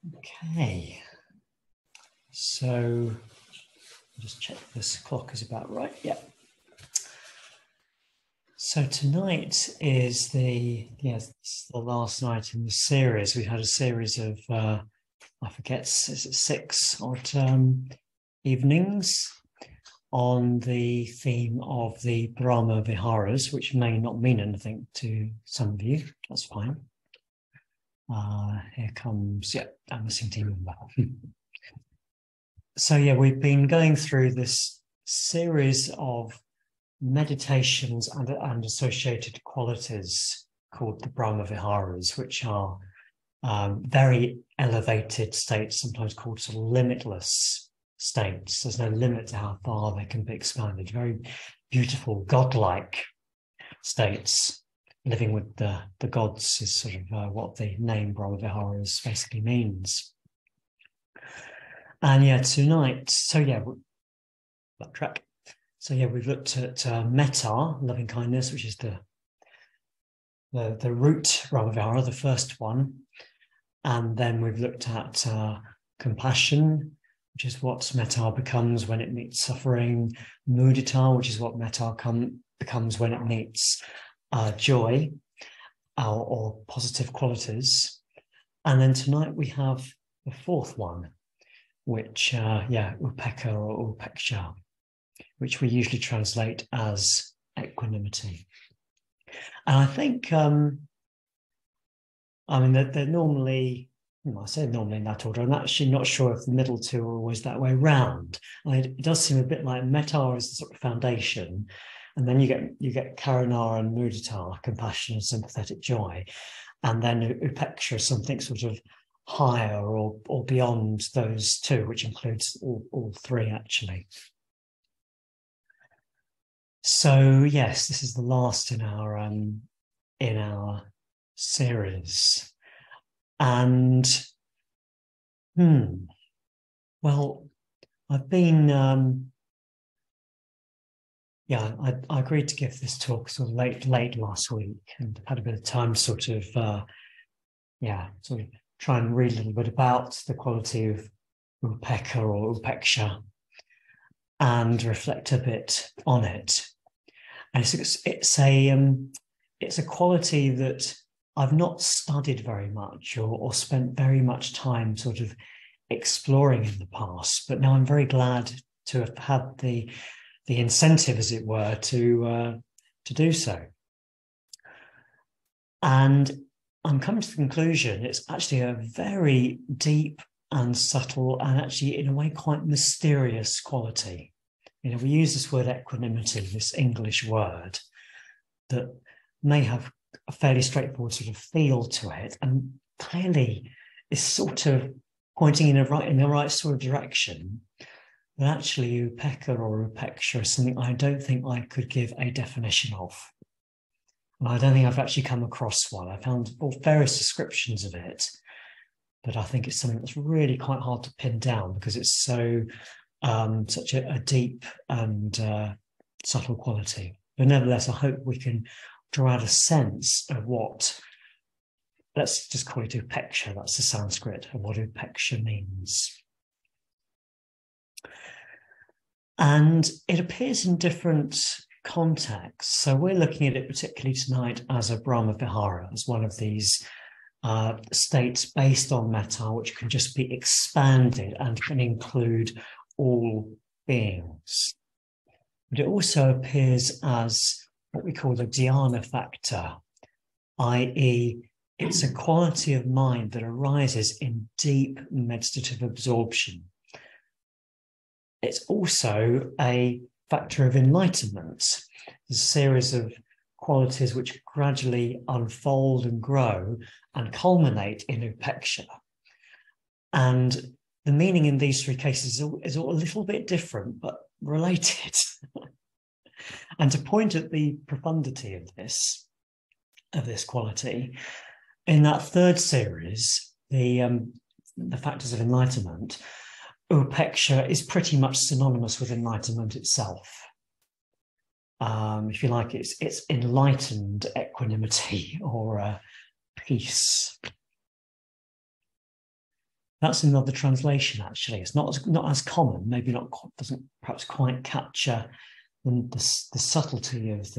Okay, so just check this clock is about right. Yeah. So tonight is the last night in the series. We had a series of I forget, is it 6 odd evenings on the theme of the Brahma Vihāras, which may not mean anything to some of you. That's fine. Here comes, I'm missing team member. So we've been going through this series of meditations and associated qualities called the Brahma Vihāras, which are very elevated states, sometimes called sort of limitless states. There's no limit to how far they can be expanded. Very beautiful, godlike states. Living with the gods is sort of what the name Brahma Vihāras basically means. And tonight, backtrack. So we've looked at metta, loving kindness, which is the root Brahma Vihāra, the first one. And then we've looked at compassion, which is what metta becomes when it meets suffering. Mudita, which is what metta becomes when it meets joy or positive qualities. And then tonight we have the fourth one, which, upekkha or upeksha, which we usually translate as equanimity. And I think, they're normally, I say normally in that order. I'm actually not sure if the middle two are always that way round. It does seem a bit like metta is the sort of foundation, and then you get karana and mudita, compassion and sympathetic joy, and then upeksha, something sort of higher or beyond those two, which includes all three actually. So yes, this is the last in our series, and well, I've been I agreed to give this talk sort of late last week, and had a bit of time sort of try and read a little bit about the quality of upekkha or upeksha and reflect a bit on it. And it's a quality that I've not studied very much or spent very much time sort of exploring in the past, but now I'm very glad to have had the incentive, as it were, to do so. And I'm coming to the conclusion it's actually a very deep and subtle and actually in a way quite mysterious quality. We use this word equanimity, this English word that may have a fairly straightforward sort of feel to it, and clearly is sort of pointing in the right sort of direction. But actually, upekkha or upeksha is something I don't think I could give a definition of. And I don't think I've actually come across one. I found various descriptions of it, but I think it's something that's really quite hard to pin down because it's so such a deep and subtle quality. But nevertheless, I hope we can draw out a sense of what, let's just call it upeksha, that's the Sanskrit, of what upeksha means. And it appears in different contexts. So we're looking at it particularly tonight as a Brahma Vihāra, as one of these states based on metta, which can just be expanded and can include all beings. But it also appears as what we call the dhyana factor, i.e., it's a quality of mind that arises in deep meditative absorption. It's also a factor of enlightenment, a series of qualities which gradually unfold and grow and culminate in upeksha. And the meaning in these three cases is all a little bit different, but related. And to point at the profundity of this quality, in that third series, the factors of enlightenment, upeksha is pretty much synonymous with enlightenment itself. If you like, it's enlightened equanimity or peace. That's another translation, actually. It's not as common, maybe not, doesn't perhaps quite capture the subtlety of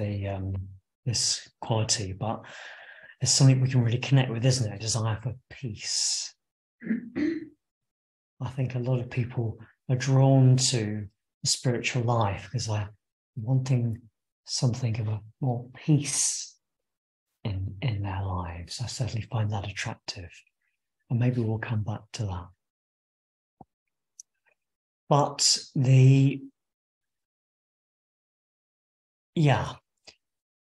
this quality, but it's something we can really connect with, isn't it? A desire for peace. I think a lot of people are drawn to the spiritual life because they're wanting something of a more peace in their lives. I certainly find that attractive. And maybe we'll come back to that. But the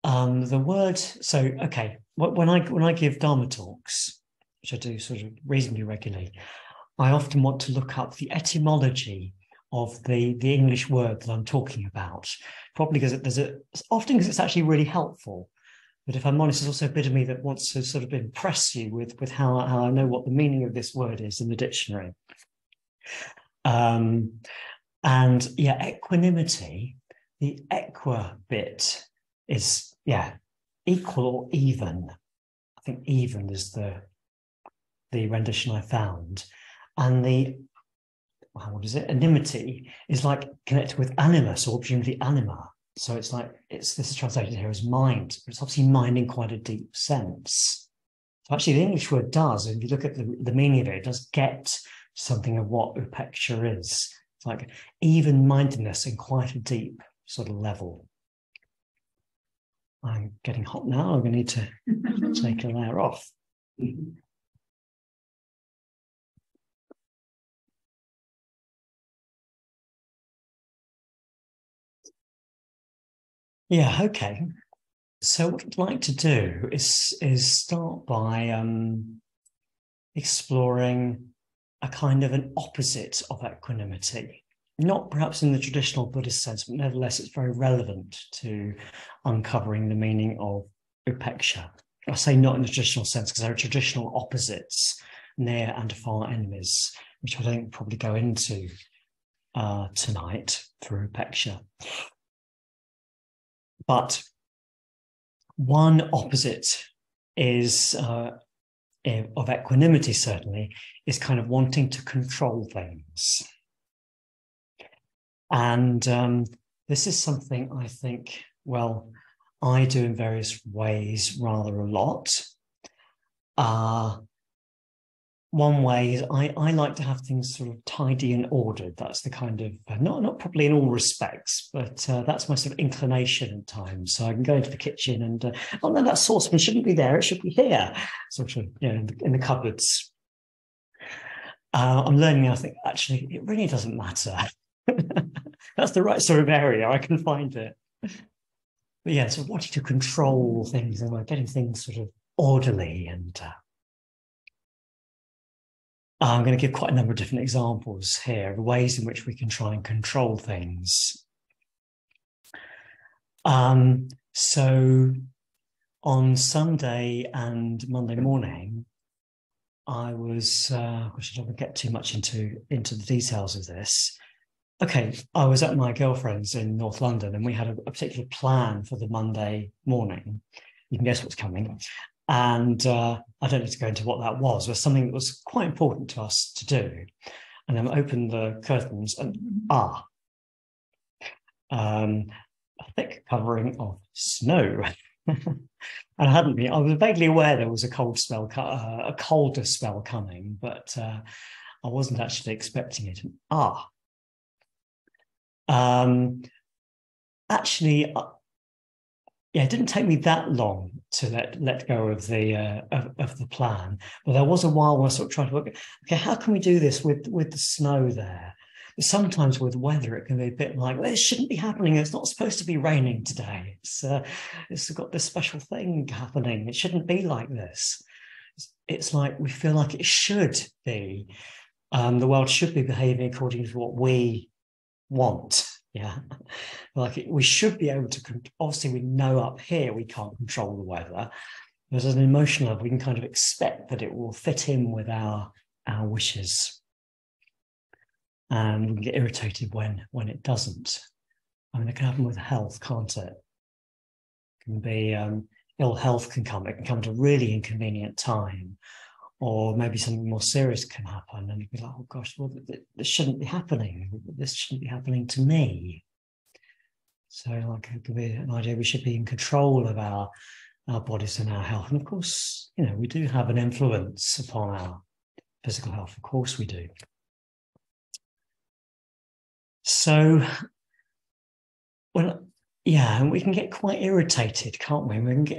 word, so, okay, when I give Dharma talks, which I do sort of reasonably regularly, I often want to look up the etymology of the English word that I'm talking about, probably because often because it's actually really helpful. But if I'm honest, there's also a bit of me that wants to sort of impress you with how I know what the meaning of this word is in the dictionary. And yeah, equanimity, the equa bit is, equal or even. I think even is the rendition I found. And animity is like connected with animus, or presumably anima. So it's like, this is translated here as mind, but it's obviously mind in quite a deep sense. So actually the English word does, if you look at the meaning of it, it does get something of what upeksha is. It's like even-mindedness in quite a deep sort of level. I'm getting hot now. I'm going to need to take a layer off. Yeah, okay. So what I'd like to do is start by exploring a kind of an opposite of equanimity. Not perhaps in the traditional Buddhist sense, but nevertheless, it's very relevant to uncovering the meaning of upeksha. I say not in the traditional sense because there are traditional opposites, near and far enemies, which I don't probably go into tonight through upeksha. But one opposite is of equanimity, certainly, is kind of wanting to control things. And this is something I think, well, I do in various ways rather a lot. One way is I like to have things sort of tidy and ordered. That's the kind of, not probably in all respects, but that's my sort of inclination at times. So I can go into the kitchen and, oh no, that saucepan shouldn't be there, it should be here. Sort of, in the cupboards. I'm learning now, I think, actually, it really doesn't matter. That's the right sort of area, I can find it. But yeah, so wanting to control things and getting things sort of orderly and I'm going to give quite a number of different examples here, the ways in which we can try and control things. So on Sunday and Monday morning, I was, I don't get too much into the details of this. Okay, I was at my girlfriend's in North London and we had a particular plan for the Monday morning. You can guess what's coming. And I don't need to go into what that was. It was something that was quite important to us to do. And then I opened the curtains and a thick covering of snow. And I hadn't been, I was vaguely aware there was a colder spell coming, but I wasn't actually expecting it. Actually, it didn't take me that long to let go of the plan. But there was a while where I sort of tried to work, okay, how can we do this with the snow there? Sometimes with weather, it can be a bit like, well, it shouldn't be happening. It's not supposed to be raining today. It's got this special thing happening. It shouldn't be like this. It's like we feel like it should be. The world should be behaving according to what we want. Yeah, like we should be able to, obviously we know up here we can't control the weather. There's an emotional level, we can kind of expect that it will fit in with our wishes. And we can get irritated when it doesn't. I mean, it can happen with health, can't it? It can be, ill health can come. It can come at a really inconvenient time. or maybe something more serious can happen, and you'd be like, oh gosh, well, this shouldn't be happening. This shouldn't be happening to me. So like it could be an idea we should be in control of our bodies and our health. And of course, we do have an influence upon our physical health. Of course we do. So, and we can get quite irritated, can't we? We can get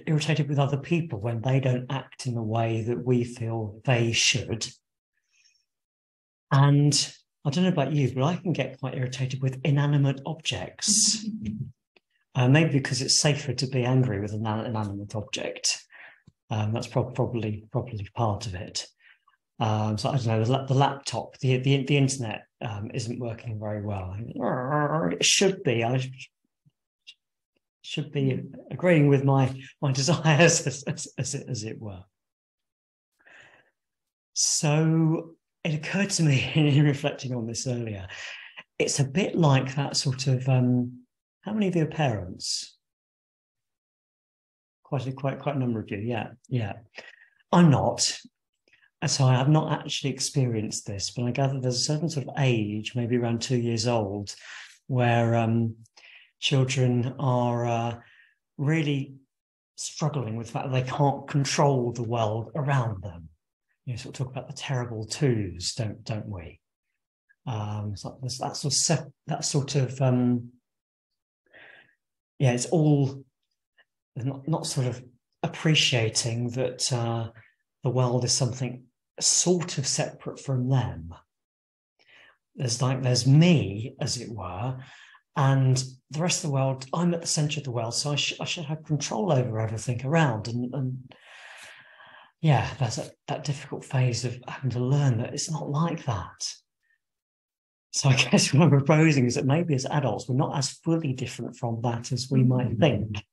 irritated with other people when they don't act in the way that we feel they should. And I don't know about you, but I can get quite irritated with inanimate objects. Maybe because it's safer to be angry with an inanimate object. That's probably part of it. So I don't know, the laptop, the internet isn't working very well. It should be. I should be agreeing with my desires, as it were. So it occurred to me in reflecting on this earlier, it's a bit like that sort of. How many of you are parents? Quite a number of you. Yeah. I'm not. So I have not actually experienced this, but I gather there's a certain sort of age, maybe around 2 years old, where children are really struggling with the fact that they can't control the world around them. Sort of talk about the terrible twos, don't we? So that sort of it's all not sort of appreciating that the world is something sort of separate from them. There's me, as it were, and the rest of the world. I'm at the center of the world, so I should have control over everything around. And there's that difficult phase of having to learn that it's not like that. So I guess what I'm proposing is that maybe as adults, we're not as fully different from that as we might think.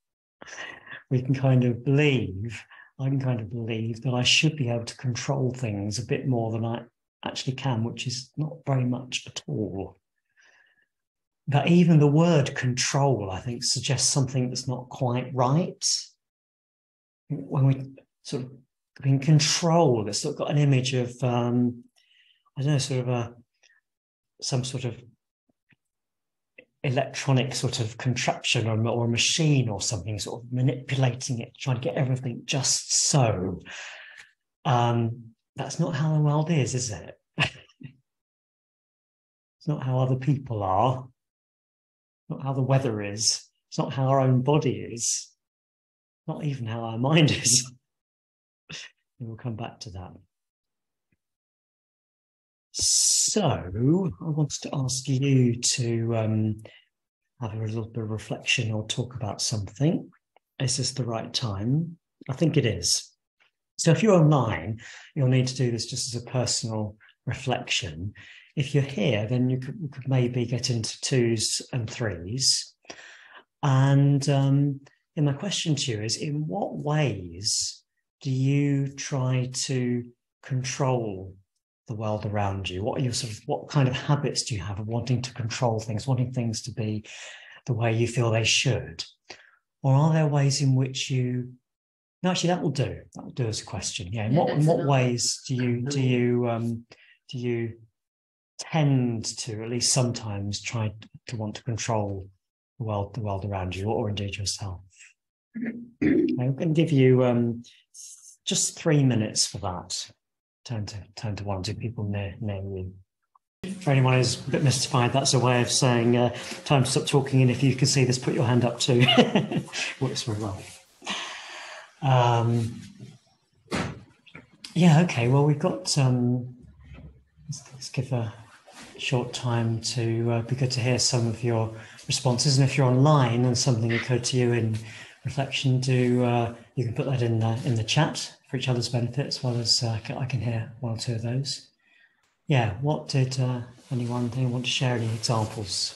We can kind of believe, I can kind of believe that I should be able to control things a bit more than I actually can, which is not very much at all. But even the word control, I think, suggests something that's not quite right. When we sort of in control, it's sort of got an image of, I don't know, sort of some sort of electronic sort of contraption or a machine or something, sort of manipulating it, trying to get everything just so. That's not how the world is it? It's not how other people are. Not how the weather is. It's not how our own body is. Not even how our mind is. We'll come back to that. So I wanted to ask you to have a little bit of reflection or talk about something. Is this the right time? I think it is. So if you're online, you'll need to do this just as a personal reflection. If you're here, then you could maybe get into 2s and 3s. And my question to you is, in what ways do you try to control the world around you? What kind of habits do you have of wanting to control things, wanting things to be the way you feel they should? Or are there ways in which you... No, actually, that will do. That will do as a question. Yeah. In what ways do you tend to, at least sometimes, try to want to control the world around you, or indeed yourself? Okay, I'm going to give you just 3 minutes for that. Turn to 1 or 2 people near you. For anyone who's a bit mystified, that's a way of saying time to stop talking, and if you can see this, put your hand up too. Works very well. Okay, well, we've got let's give a short time to be good to hear some of your responses, and if you're online and something occurred to you in reflection, you can put that in the chat for each other's benefit, as well as I can hear 1 or 2 of those. What did anyone want to share? Any examples?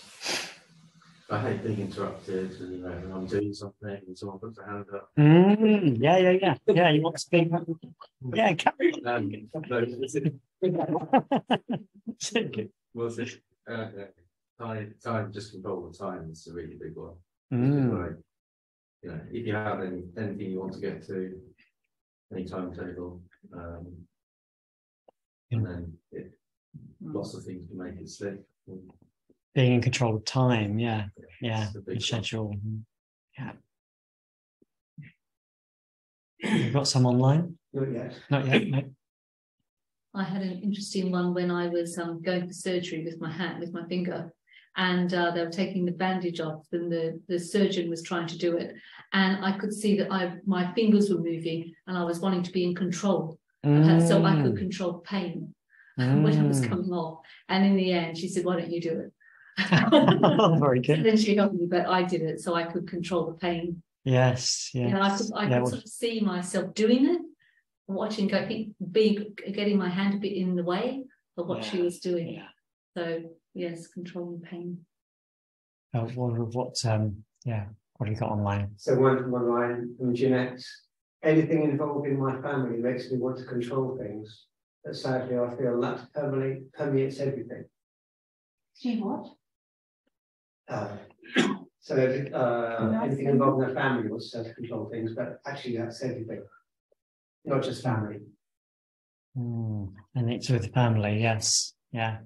I hate being interrupted, and I'm doing something and someone puts their hand up. Yeah, you want to speak? Yeah, carry on. Time, just control the time is a really big one. Like, if you have anything you want to get to, any timetable, and then lots of things can make it slip. Being in control of time, yeah, the schedule, yeah. We've got some online. Not yet. Not yet. No. I had an interesting one when I was going for surgery with my hand, with my finger, and they were taking the bandage off, and the surgeon was trying to do it, and I could see that my fingers were moving, and I was wanting to be in control, so I could control pain when it was coming off. And in the end, she said, "Why don't you do it?" Oh, very good. So then she helped me, but I did it, so I could control the pain. Yes, yes. You know, I could sort of see myself doing it, watching, getting my hand a bit in the way of what she was doing. Yeah. So yes, controlling pain. What have you got online? So one line from Jeanette: anything involving my family makes me want to control things, but sadly I feel that permeates everything. See what? Anything involving their family wants to control things, but actually that's everything, not just family. And it's with family, yes, yeah.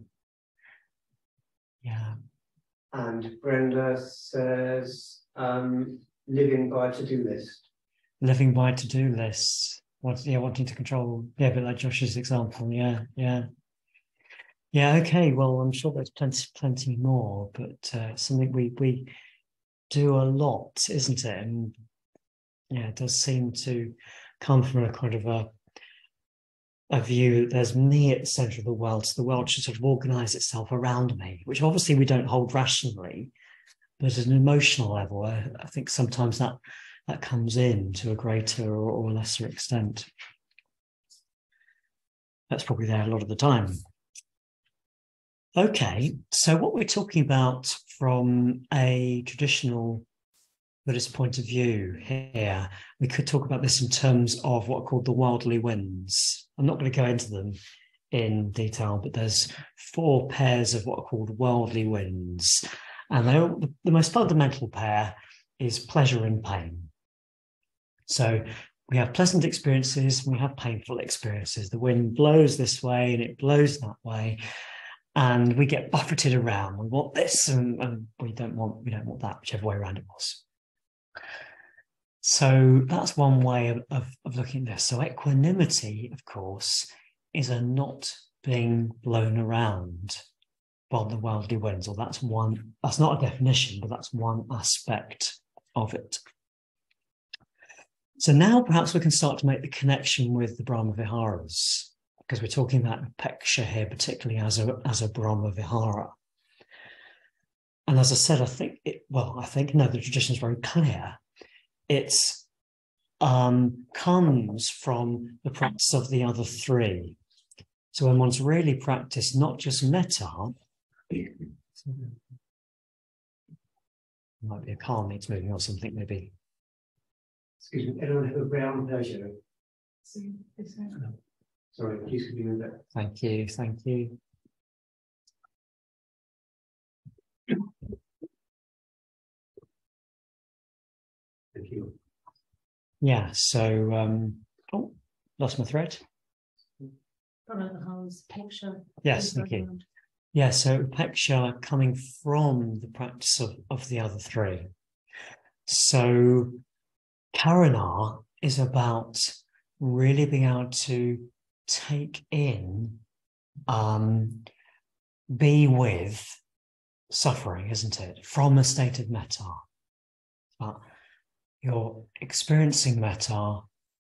And Brenda says, living by to-do list. Living by to-do lists. Wanting to control. Yeah, but like Josh's example, yeah. Okay. Well, I'm sure there's plenty more, but something we do a lot, isn't it? And it does seem to come from a kind of a view that there's me at the centre of the world, so the world should sort of organise itself around me, which obviously we don't hold rationally, but at an emotional level, I think sometimes that comes in to a greater or lesser extent. That's probably there a lot of the time. Okay, so what we're talking about from a traditional Buddhist point of view here, we could talk about this in terms of what are called the worldly winds. I'm not going to go into them in detail, but there's 4 pairs of what are called worldly winds. And the most fundamental pair is pleasure and pain. So we have pleasant experiences and we have painful experiences. The wind blows this way and it blows that way. And we get buffeted around. We want this and we don't want that, whichever way around it was. So that's one way of looking at this. So equanimity, of course, is a not being blown around by the worldly winds. Or that's not a definition, but that's one aspect of it. So now perhaps we can start to make the connection with the Brahma Vihāras, because we're talking about upeksha here, particularly as a Brahma Vihāra. And as I said, the tradition is very clear. It comes from the practice of the other 3. So when one's really practiced not just metta, it might be a car needs moving or something maybe. Excuse me, anyone have a brown pleasure? Sorry, please could you move that? Thank you. Thank you. Yeah, so, lost my thread. Yes, thank you. Yeah, so upeksha coming from the practice of the other 3. So Karaniya is about really being able to take in, be with suffering, isn't it? From a state of metta. But you're experiencing metta,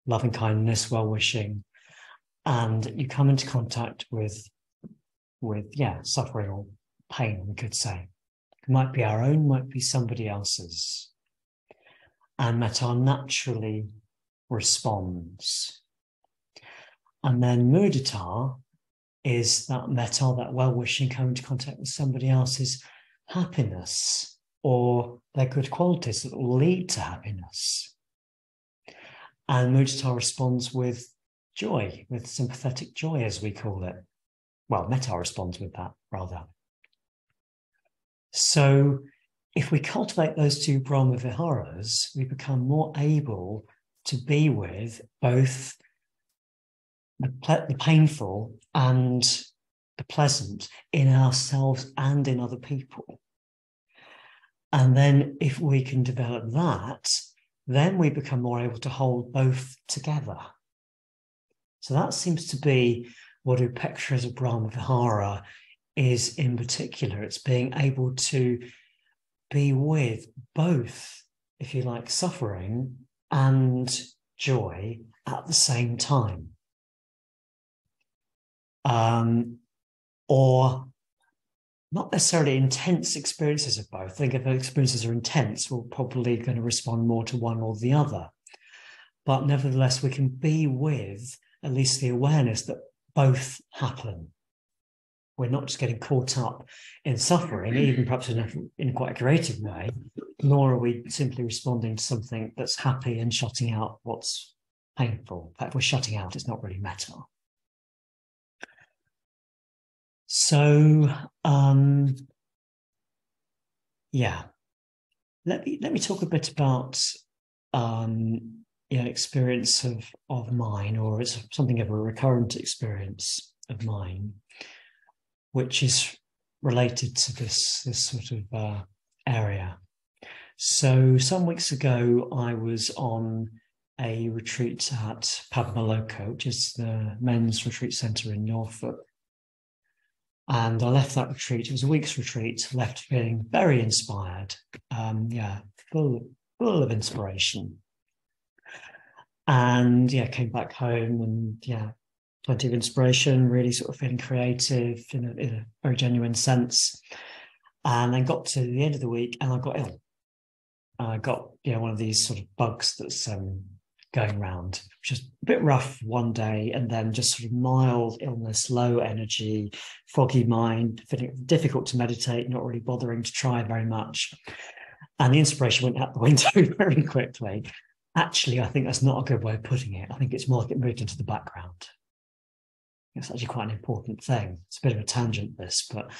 loving kindness, well-wishing, and you come into contact with suffering or pain, we could say. It might be our own, might be somebody else's. And metta naturally responds. And then mudita is that metta, that well-wishing, coming into contact with somebody else's happiness or their good qualities that will lead to happiness. And mudita responds with joy, with sympathetic joy, as we call it. Well, metta responds with that, rather. So if we cultivate those 2 Brahma Vihāras, we become more able to be with both the painful and the pleasant in ourselves and in other people. And then if we can develop that, then we become more able to hold both together. So that seems to be what Upeksha as a Brahma Vihāra is in particular. It's being able to be with both, if you like, suffering and joy at the same time. Or not necessarily intense experiences of both. I think if the experiences are intense, we're probably going to respond more to one or the other. But nevertheless, we can be with at least the awareness that both happen. We're not just getting caught up in suffering, even perhaps in quite a creative way, nor are we simply responding to something that's happy and shutting out what's painful. In fact, we're shutting out, it's not really metta. So, yeah, let me talk a bit about experience of mine, or it's something of a recurrent experience of mine, which is related to this sort of area. So some weeks ago, I was on a retreat at Padmaloko, which is the men's retreat centre in Norfolk. And I left that retreat, it was a week's retreat, left feeling very inspired, full of inspiration. And came back home and plenty of inspiration, really sort of feeling creative in a very genuine sense. And then got to the end of the week and I got ill. I got one of these sort of bugs that's going around, which is a bit rough one day, and then just sort of mild illness, low energy, foggy mind, feeling difficult to meditate, not really bothering to try very much. And the inspiration went out the window very quickly. Actually, I think that's not a good way of putting it. I think it's more like it moved into the background. It's actually quite an important thing. It's a bit of a tangent, this, but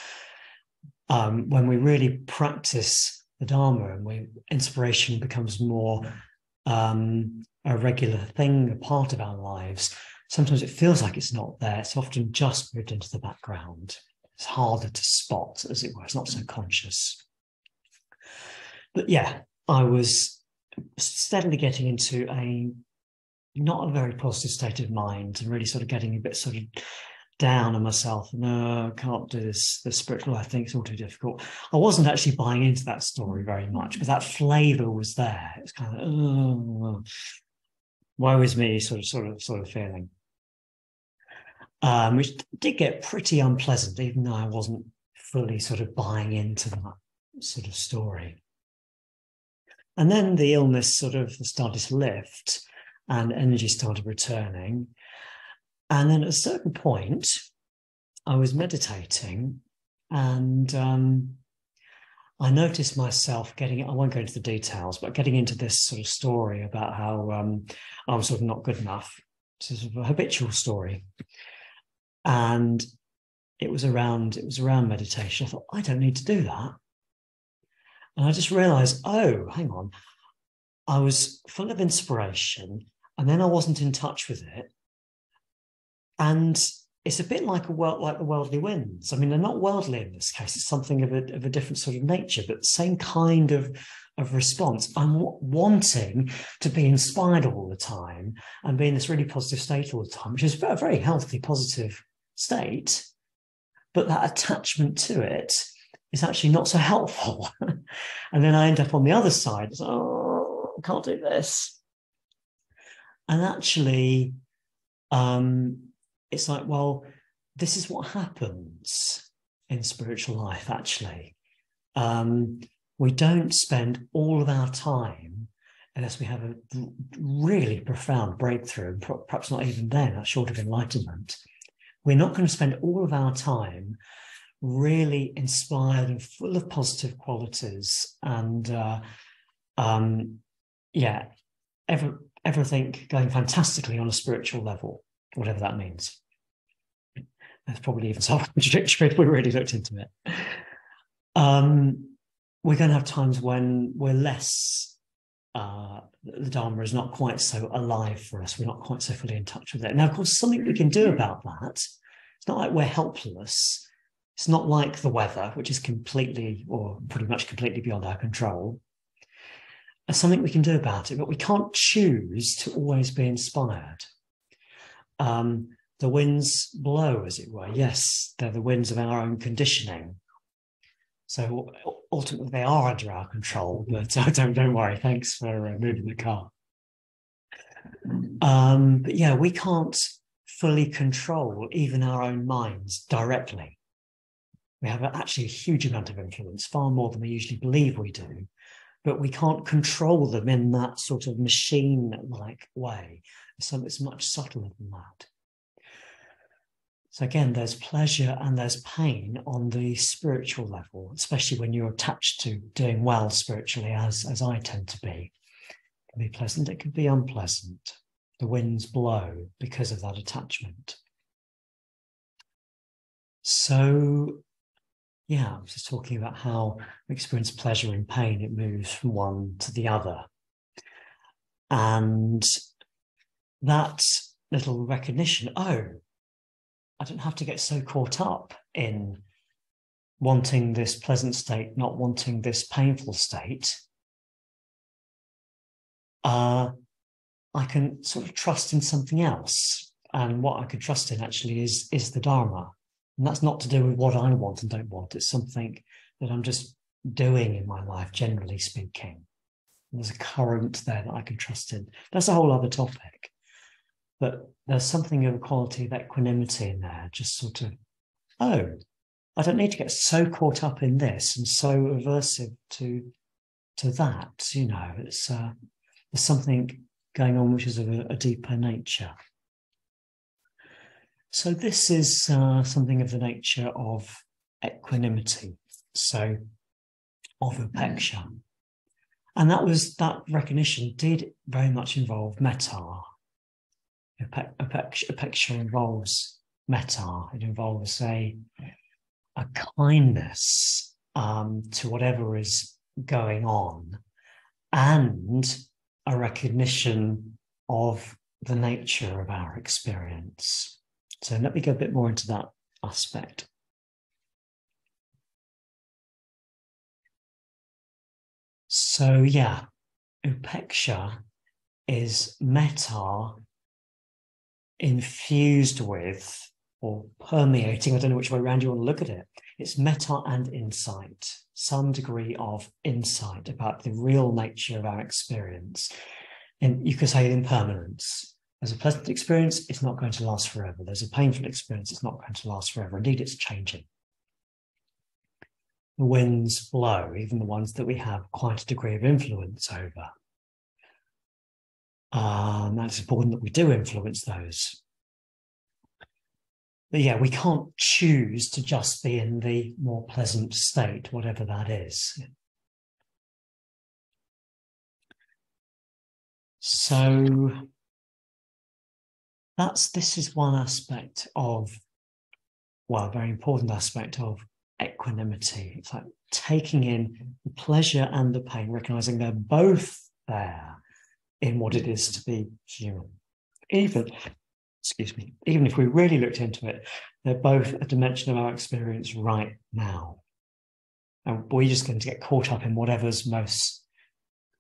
when we really practice the Dharma and inspiration becomes more a regular thing, a part of our lives, sometimes it feels like it's not there. It's often just moved into the background. It's harder to spot, as it were. It's not so conscious. But I was steadily getting into not a very positive state of mind, and really sort of getting a bit sort of down on myself. No, I can't do this spiritual life thing, it's all too difficult. I wasn't actually buying into that story very much, but that flavour was there. It's kind of, woe is me sort of feeling. Which did get pretty unpleasant, even though I wasn't fully sort of buying into that sort of story. And then the illness sort of started to lift and energy started returning. And then at a certain point, I was meditating and I noticed myself I won't go into the details, but getting into this sort of story about how I'm sort of not good enough. It's sort of a habitual story. And it was around meditation. I thought, I don't need to do that. And I just realized, oh, hang on. I was full of inspiration and then I wasn't in touch with it. And it's a bit like the worldly winds. I mean, they're not worldly in this case. It's something of a different sort of nature, but the same kind of response. I'm wanting to be inspired all the time and be in this really positive state all the time, which is a very healthy, positive state. But that attachment to it is actually not so helpful. And then I end up on the other side. I can't do this. And actually, it's like, well, this is what happens in spiritual life, actually. We don't spend all of our time, unless we have a really profound breakthrough, perhaps not even then, that's short of enlightenment. We're not going to spend all of our time really inspired and full of positive qualities and everything going fantastically on a spiritual level, whatever that means. That's probably even self-contradictory if we really looked into it. We're going to have times when we're less the Dharma is not quite so alive for us. We're not quite so fully in touch with it. Now, of course, something we can do about that. It's not like we're helpless. It's not like the weather, which is completely or pretty much completely beyond our control. There's something we can do about it, but we can't choose to always be inspired. The winds blow, as it were. Yes, they're the winds of our own conditioning. So ultimately, they are under our control, but don't worry. Thanks for moving the car. But yeah, we can't fully control even our own minds directly. We have actually a huge amount of influence, far more than we usually believe we do, but we can't control them in that sort of machine-like way. So it's much subtler than that. So again, there's pleasure and there's pain on the spiritual level, especially when you're attached to doing well spiritually, as I tend to be. It can be pleasant, it can be unpleasant. The winds blow because of that attachment. So, yeah, I was just talking about how we experience pleasure and pain. It moves from one to the other. And that little recognition, oh, I don't have to get so caught up in wanting this pleasant state, not wanting this painful state. I can sort of trust in something else. And what I can trust in actually is the Dharma. And that's not to do with what I want and don't want. It's something that I'm just doing in my life, generally speaking. And there's a current there that I can trust in. That's a whole other topic. But there's something of a quality of equanimity in there, just sort of, oh, I don't need to get so caught up in this and so aversive to that, you know. It's there's something going on which is of a deeper nature. So this is something of the nature of equanimity, so of upeksha. And that recognition did very much involve metta. Upeksha involves metta. It involves a kindness to whatever is going on, and a recognition of the nature of our experience. So let me go a bit more into that aspect. So yeah, upeksha is metta infused with, or permeating, I don't know which way around you want to look at it. It's metta and insight, some degree of insight about the real nature of our experience. And you could say impermanence. There's a pleasant experience, it's not going to last forever. There's a painful experience, it's not going to last forever. Indeed, it's changing. The winds blow, even the ones that we have quite a degree of influence over. And it's important that we do influence those. But yeah, we can't choose to just be in the more pleasant state, whatever that is. So this is one aspect of, well, a very important aspect of equanimity. It's like taking in the pleasure and the pain, recognizing they're both there in what it is to be human. Even if we really looked into it, they're both a dimension of our experience right now. And we're just going to get caught up in whatever's most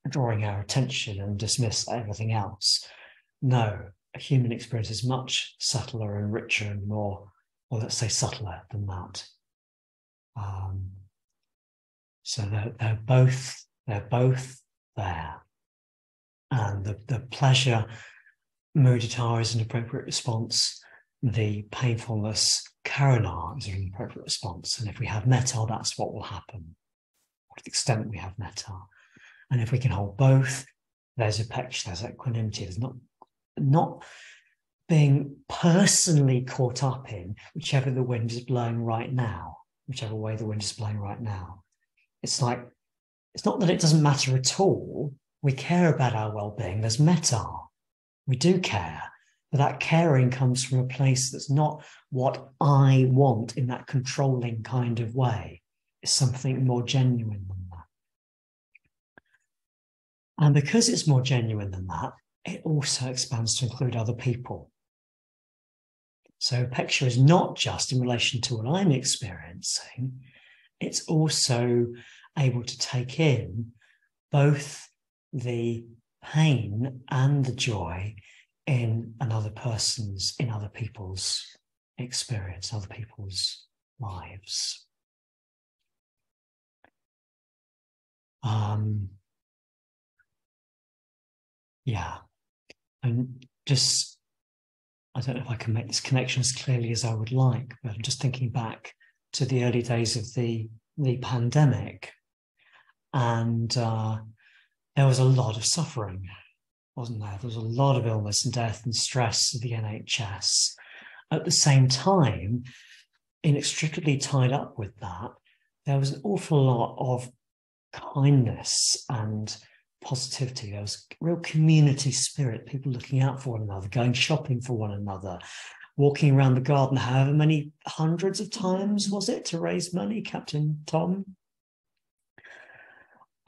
drawing our attention and dismiss everything else. No, a human experience is much subtler and richer and more, or let's say subtler than that. So they're both there. And the pleasure, mudita, is an appropriate response. The painfulness, karana, is an appropriate response. And if we have metta, that's what will happen, or to the extent we have metta. And if we can hold both, there's upeksha, there's equanimity. There's not being personally caught up in whichever the wind is blowing right now, whichever way the wind is blowing right now. It's like, it's not that it doesn't matter at all. We care about our well-being. There's metta. We do care, but that caring comes from a place that's not what I want in that controlling kind of way. It's something more genuine than that. And because it's more genuine than that, it also expands to include other people. So upekkha is not just in relation to what I'm experiencing, it's also able to take in both the pain and the joy in other people's experience, other people's lives. Yeah, and just, I don't know if I can make this connection as clearly as I would like, but I'm just thinking back to the early days of the pandemic, and there was a lot of suffering, wasn't there? There was a lot of illness and death and stress of the NHS. At the same time, inextricably tied up with that, there was an awful lot of kindness and positivity. There was real community spirit, people looking out for one another, going shopping for one another, walking around the garden however many hundreds of times was it to raise money, Captain Tom?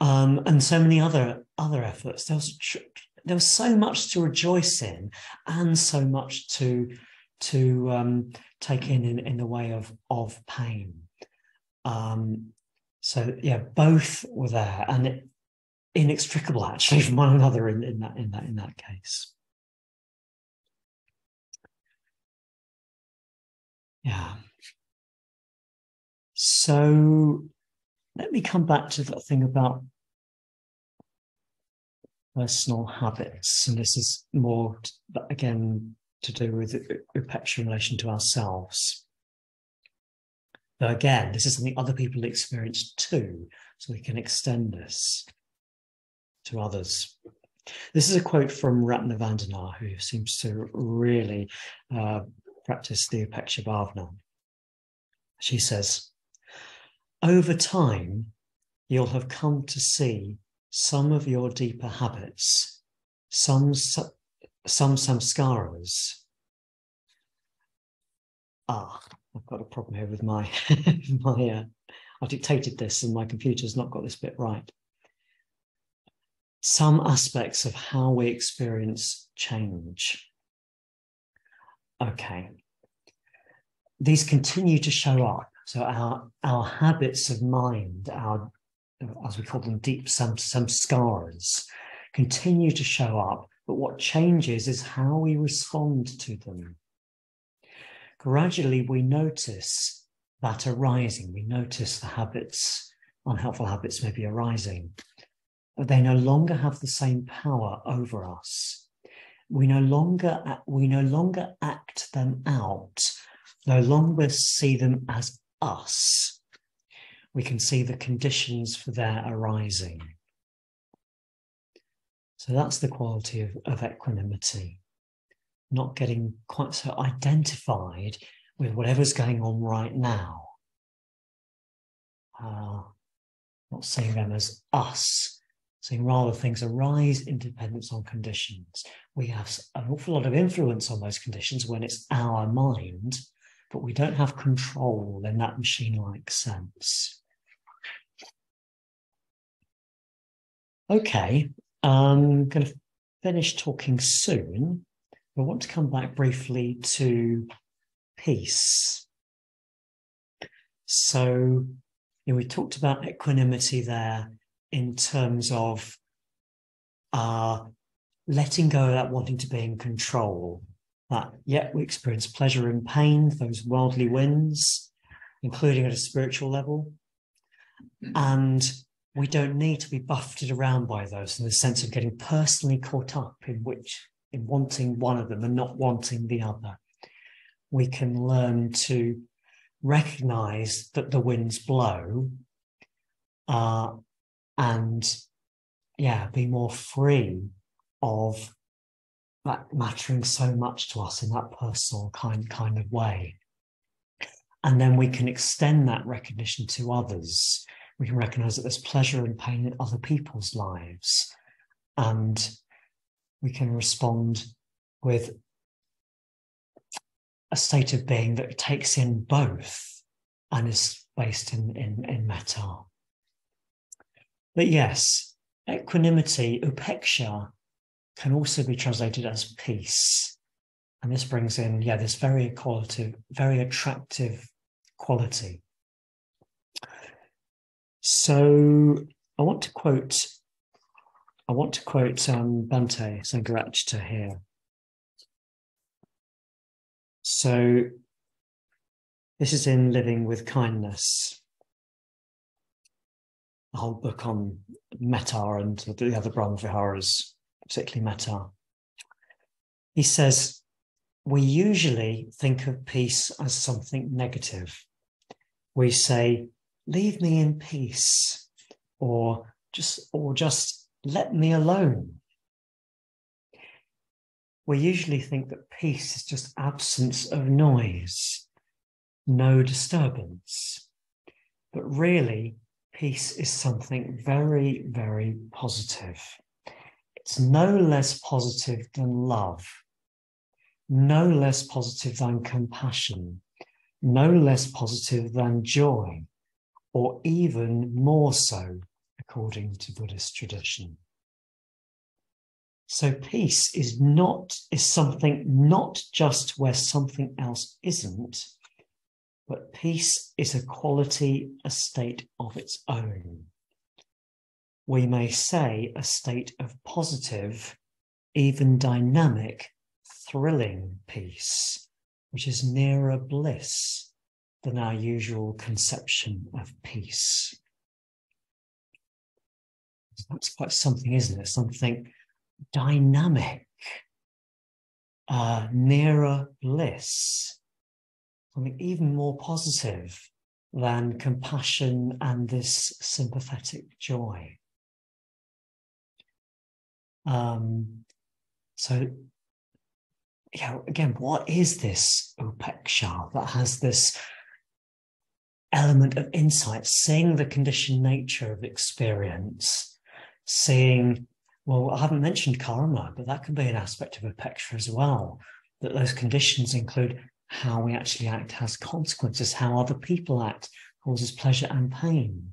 And so many other efforts. There was so much to rejoice in, and so much to take in the way of pain. So yeah, both were there, and inextricable actually from one another in that case. Yeah. So let me come back to that thing about personal habits, and this is more again to do with upekkha in relation to ourselves. Though again, this is something other people experience too, so we can extend this to others. This is a quote from Ratna Vandana, who seems to really practice the upekkha bhavana. She says, over time, you'll have come to see some of your deeper habits, some samskaras. I've got a problem here with my, I dictated this and my computer's not got this bit right. Some aspects of how we experience change. Okay. These continue to show up. So our habits of mind, our, as we call them, deep samskaras, continue to show up. But what changes is how we respond to them. Gradually, we notice that arising. We notice the habits, unhelpful habits may be arising, but they no longer have the same power over us. We no longer act them out, no longer see them as us. We can see the conditions for their arising. So that's the quality of equanimity. Not getting quite so identified with whatever's going on right now. Not seeing them as us, seeing rather things arise in dependence on conditions. We have an awful lot of influence on those conditions when it's our mind, but we don't have control in that machine-like sense. Okay, I'm going to finish talking soon. I want to come back briefly to peace. So, we talked about equanimity there in terms of letting go of that wanting to be in control. That, yeah, we experience pleasure and pain, those worldly winds, including at a spiritual level. And we don't need to be buffeted around by those in the sense of getting personally caught up in wanting one of them and not wanting the other. We can learn to recognize that the winds blow and be more free of that mattering so much to us in that personal kind of way. And then we can extend that recognition to others. We can recognize that there's pleasure and pain in other people's lives, and we can respond with a state of being that takes in both and is based in metta. But yes, equanimity, upeksha, can also be translated as peace. And this brings in, this very very attractive quality. So I want to quote Bhante Sangharajta here. So this is in Living with Kindness, a whole book on metta and the other Brahma Vihāras, particularly metta. He says, we usually think of peace as something negative. We say, leave me in peace, or just let me alone. We usually think that peace is just absence of noise, no disturbance. But really, peace is something very, very positive. It's no less positive than love, no less positive than compassion, no less positive than joy, or even more so, according to Buddhist tradition. So peace is something not just where something else isn't, but peace is a quality, a state of its own. We may say a state of positive, even dynamic, thrilling peace, which is nearer bliss than our usual conception of peace. That's quite something, isn't it? Something dynamic, nearer bliss, something even more positive than compassion and this sympathetic joy. So, again, what is this upeksha that has this element of insight, seeing the conditioned nature of experience, seeing, well, I haven't mentioned karma, but that can be an aspect of upeksha as well, that those conditions include how we actually act has consequences, how other people act causes pleasure and pain.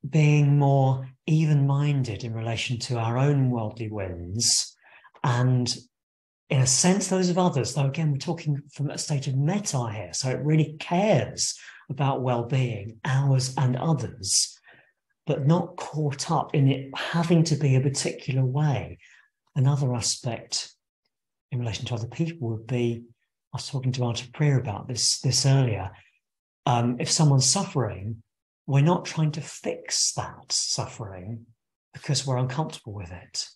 Being more even-minded in relation to our own worldly wins, and in a sense those of others, though again we're talking from a state of metta here, so it really cares about well-being, ours and others, but not caught up in it having to be a particular way. Another aspect in relation to other people would be, I was talking to Auntie Priya about this earlier, if someone's suffering, we're not trying to fix that suffering because we're uncomfortable with it.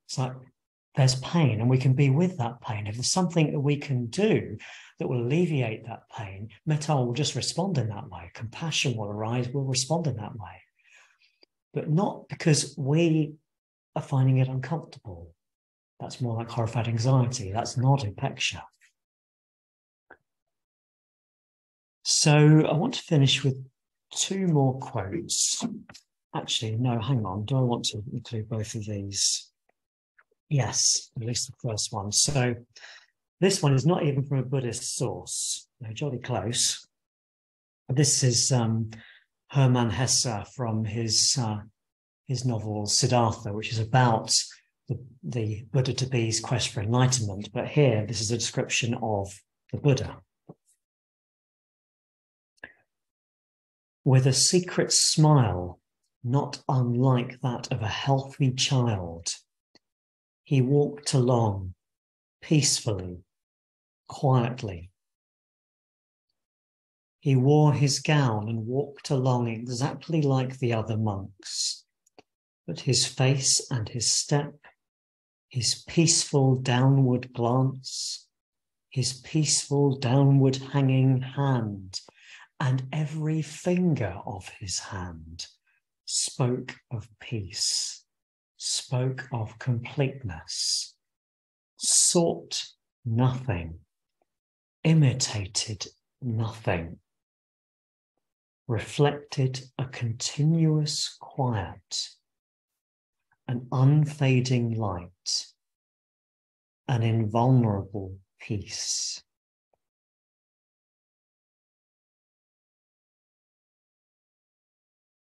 It's like there's pain and we can be with that pain. If there's something that we can do that will alleviate that pain, metta will just respond in that way. Compassion will arise, we'll respond in that way. But not because we are finding it uncomfortable. That's more like horrified anxiety. That's not upeksha. So I want to finish with two more quotes. Actually, no, hang on. Do I want to include both of these? Yes, at least the first one. So this one is not even from a Buddhist source. No, jolly close. This is Hermann Hesse from his novel Siddhartha, which is about the Buddha-to-be's quest for enlightenment. But here, this is a description of the Buddha. With a secret smile, not unlike that of a healthy child, he walked along peacefully, quietly. He wore his gown and walked along exactly like the other monks, but his face and his step, his peaceful downward glance, his peaceful downward hanging hand, and every finger of his hand spoke of peace, spoke of completeness, sought nothing, imitated nothing, reflected a continuous quiet, an unfading light, an invulnerable peace.